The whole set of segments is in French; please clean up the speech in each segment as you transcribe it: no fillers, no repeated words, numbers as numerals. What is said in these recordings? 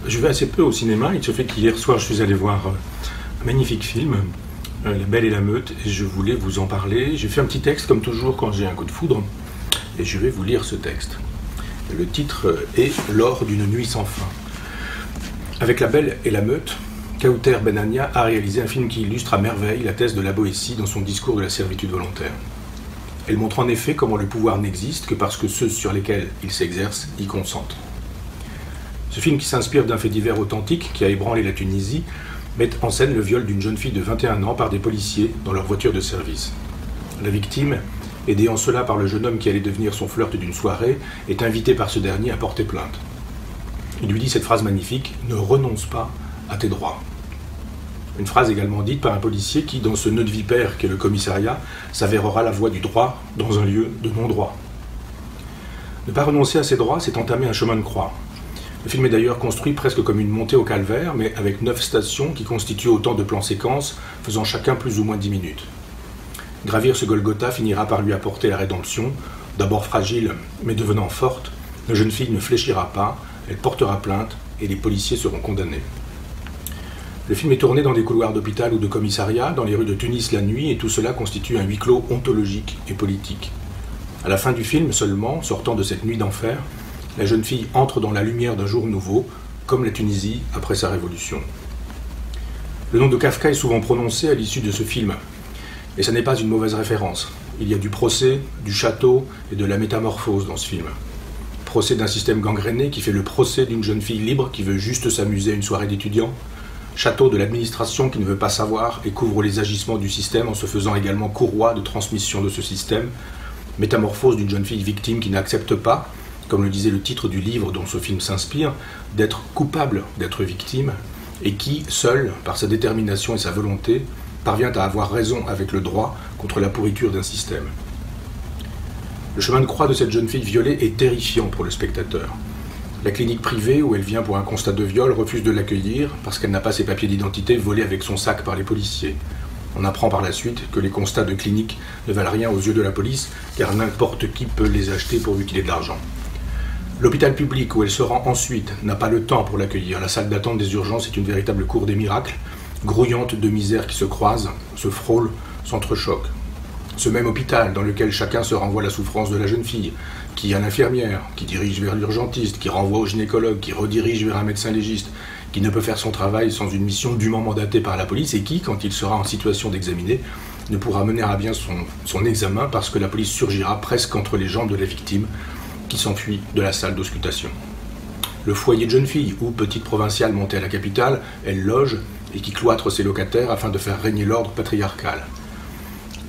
Je vais assez peu au cinéma. Il se fait qu'hier soir, je suis allé voir un magnifique film, La Belle et la Meute, et je voulais vous en parler. J'ai fait un petit texte, comme toujours, quand j'ai un coup de foudre, et je vais vous lire ce texte. Le titre est « Lors d'une nuit sans fin ». Avec La Belle et la Meute, Kawther Ben-Ania a réalisé un film qui illustre à merveille la thèse de la Boétie dans son discours de la servitude volontaire. Elle montre en effet comment le pouvoir n'existe que parce que ceux sur lesquels il s'exerce y consentent. Ce film, qui s'inspire d'un fait divers authentique qui a ébranlé la Tunisie, met en scène le viol d'une jeune fille de 21 ans par des policiers dans leur voiture de service. La victime, aidée en cela par le jeune homme qui allait devenir son flirt d'une soirée, est invitée par ce dernier à porter plainte. Il lui dit cette phrase magnifique « Ne renonce pas à tes droits ». Une phrase également dite par un policier qui, dans ce nœud de vipère qu'est le commissariat, s'avérera la voix du droit dans un lieu de non-droit. Ne pas renoncer à ses droits, c'est entamer un chemin de croix. Le film est d'ailleurs construit presque comme une montée au calvaire, mais avec 9 stations qui constituent autant de plans séquences, faisant chacun plus ou moins 10 minutes. Gravir ce Golgotha finira par lui apporter la rédemption. D'abord fragile, mais devenant forte, la jeune fille ne fléchira pas, elle portera plainte et les policiers seront condamnés. Le film est tourné dans des couloirs d'hôpital ou de commissariat, dans les rues de Tunis la nuit, et tout cela constitue un huis clos ontologique et politique. À la fin du film seulement, sortant de cette nuit d'enfer, la jeune fille entre dans la lumière d'un jour nouveau, comme la Tunisie après sa révolution. Le nom de Kafka est souvent prononcé à l'issue de ce film, et ça n'est pas une mauvaise référence. Il y a du procès, du château et de la métamorphose dans ce film. Procès d'un système gangréné qui fait le procès d'une jeune fille libre qui veut juste s'amuser à une soirée d'étudiants. Château de l'administration qui ne veut pas savoir et couvre les agissements du système en se faisant également courroie de transmission de ce système. Métamorphose d'une jeune fille victime qui n'accepte pas, comme le disait le titre du livre dont ce film s'inspire, d'être coupable d'être victime, et qui, seul, par sa détermination et sa volonté, parvient à avoir raison avec le droit contre la pourriture d'un système. Le chemin de croix de cette jeune fille violée est terrifiant pour le spectateur. La clinique privée où elle vient pour un constat de viol refuse de l'accueillir parce qu'elle n'a pas ses papiers d'identité volés avec son sac par les policiers. On apprend par la suite que les constats de clinique ne valent rien aux yeux de la police car n'importe qui peut les acheter pourvu qu'il ait de l'argent. L'hôpital public où elle se rend ensuite n'a pas le temps pour l'accueillir. La salle d'attente des urgences est une véritable cour des miracles, grouillante de misères qui se croisent, se frôlent, s'entrechoquent. Ce même hôpital dans lequel chacun se renvoie la souffrance de la jeune fille, qui à l'infirmière, qui dirige vers l'urgentiste, qui renvoie au gynécologue, qui redirige vers un médecin légiste, qui ne peut faire son travail sans une mission dûment mandatée par la police et qui, quand il sera en situation d'examiner, ne pourra mener à bien son examen parce que la police surgira presque entre les jambes de la victime qui s'enfuit de la salle d'auscultation. Le foyer de jeune fille, où, petite provinciale montée à la capitale, elle loge et qui cloître ses locataires afin de faire régner l'ordre patriarcal.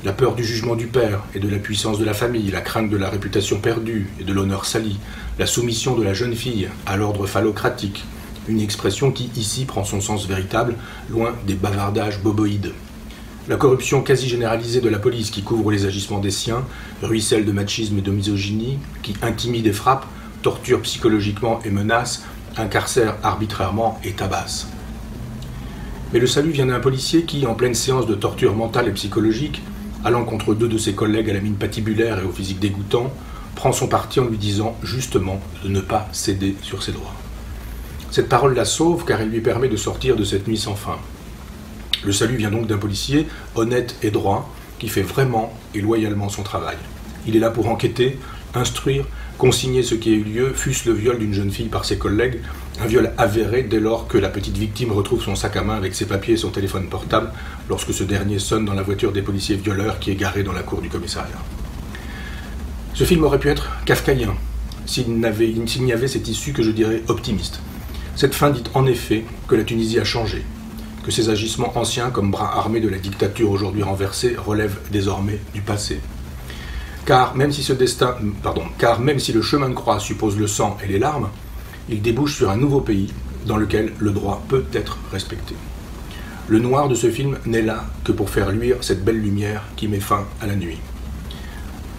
La peur du jugement du père et de la puissance de la famille, la crainte de la réputation perdue et de l'honneur sali, la soumission de la jeune fille à l'ordre phallocratique, une expression qui, ici, prend son sens véritable, loin des bavardages boboïdes. La corruption quasi généralisée de la police qui couvre les agissements des siens, ruisselle de machisme et de misogynie, qui intimide et frappe, torture psychologiquement et menace, incarcère arbitrairement et tabasse. Mais le salut vient d'un policier qui, en pleine séance de torture mentale et psychologique, allant contre 2 de ses collègues à la mine patibulaire et au physique dégoûtant, prend son parti en lui disant justement de ne pas céder sur ses droits. Cette parole la sauve car elle lui permet de sortir de cette nuit sans fin. Le salut vient donc d'un policier honnête et droit qui fait vraiment et loyalement son travail. Il est là pour enquêter, instruire, consigner ce qui a eu lieu, fût-ce le viol d'une jeune fille par ses collègues, un viol avéré dès lors que la petite victime retrouve son sac à main avec ses papiers et son téléphone portable lorsque ce dernier sonne dans la voiture des policiers violeurs qui est garée dans la cour du commissariat. Ce film aurait pu être kafkaïen s'il n'y avait cette issue que je dirais optimiste. Cette fin dit en effet que la Tunisie a changé, que ses agissements anciens comme bras armés de la dictature aujourd'hui renversée relèvent désormais du passé. Car même si le chemin de croix suppose le sang et les larmes, il débouche sur un nouveau pays dans lequel le droit peut être respecté. Le noir de ce film n'est là que pour faire luire cette belle lumière qui met fin à la nuit.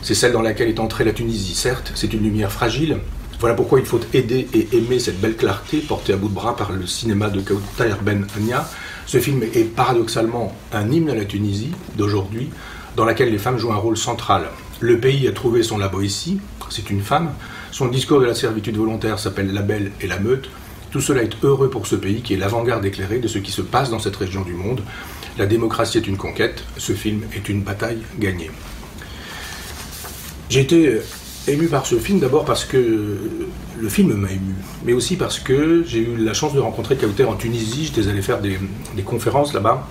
C'est celle dans laquelle est entrée la Tunisie. Certes, c'est une lumière fragile. Voilà pourquoi il faut aider et aimer cette belle clarté portée à bout de bras par le cinéma de Kawther Ben-Ania. Ce film est paradoxalement un hymne à la Tunisie d'aujourd'hui, dans laquelle les femmes jouent un rôle central. Le pays a trouvé son La Boétie, c'est une femme. Son discours de la servitude volontaire s'appelle La Belle et la Meute. Tout cela est heureux pour ce pays qui est l'avant-garde éclairée de ce qui se passe dans cette région du monde. La démocratie est une conquête, ce film est une bataille gagnée. J'ai été ému par ce film, d'abord parce que le film m'a ému, mais aussi parce que j'ai eu la chance de rencontrer Kauter en Tunisie. J'étais allé faire des conférences là-bas,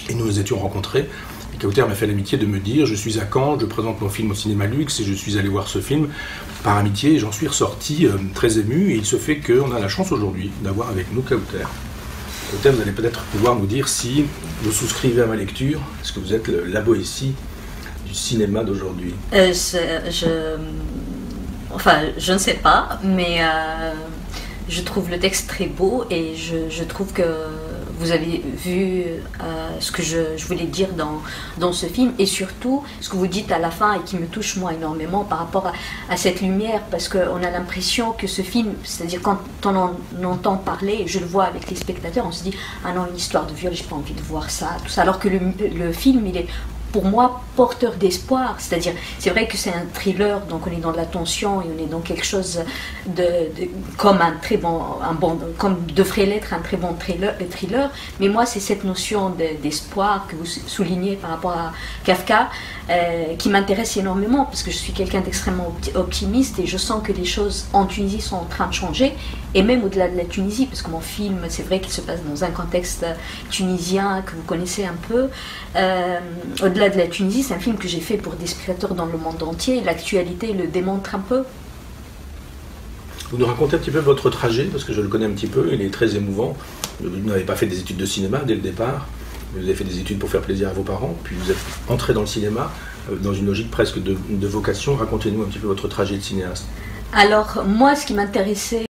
et nous nous étions rencontrés. Et Kauter m'a fait l'amitié de me dire: je suis à Caen, je présente mon film au cinéma Luxe, et je suis allé voir ce film par amitié, et j'en suis ressorti très ému, et il se fait qu'on a la chance aujourd'hui d'avoir avec nous Kauter. Kauter, vous allez peut-être pouvoir nous dire si vous souscrivez à ma lecture, est-ce que vous êtes la Boétie du cinéma d'aujourd'hui? Enfin, je ne sais pas, mais je trouve le texte très beau et je trouve que vous avez vu ce que je voulais dire dans ce film, et surtout ce que vous dites à la fin et qui me touche moi énormément par rapport à cette lumière, parce qu'on a l'impression que ce film, c'est-à-dire quand on en entend parler, je le vois avec les spectateurs, on se dit ah non, une histoire de viol, j'ai pas envie de voir ça, tout ça, alors que le film il est pour moi porteur d'espoir. C'est-à-dire, c'est vrai que c'est un thriller, donc on est dans de la tension et on est dans quelque chose comme comme devrait l'être un très bon thriller, mais moi c'est cette notion d'espoir que vous soulignez par rapport à Kafka qui m'intéresse énormément, parce que je suis quelqu'un d'extrêmement optimiste et je sens que les choses en Tunisie sont en train de changer, et même au-delà de la Tunisie, parce que mon film, c'est vrai qu'il se passe dans un contexte tunisien que vous connaissez un peu. Au-delà de la Tunisie, c'est un film que j'ai fait pour des spectateurs dans le monde entier. L'actualité le démontre un peu. Vous nous racontez un petit peu votre trajet, parce que je le connais un petit peu, il est très émouvant. Vous n'avez pas fait des études de cinéma dès le départ, vous avez fait des études pour faire plaisir à vos parents, puis vous êtes entré dans le cinéma dans une logique presque de vocation. Racontez-nous un petit peu votre trajet de cinéaste. Alors, moi, ce qui m'intéressait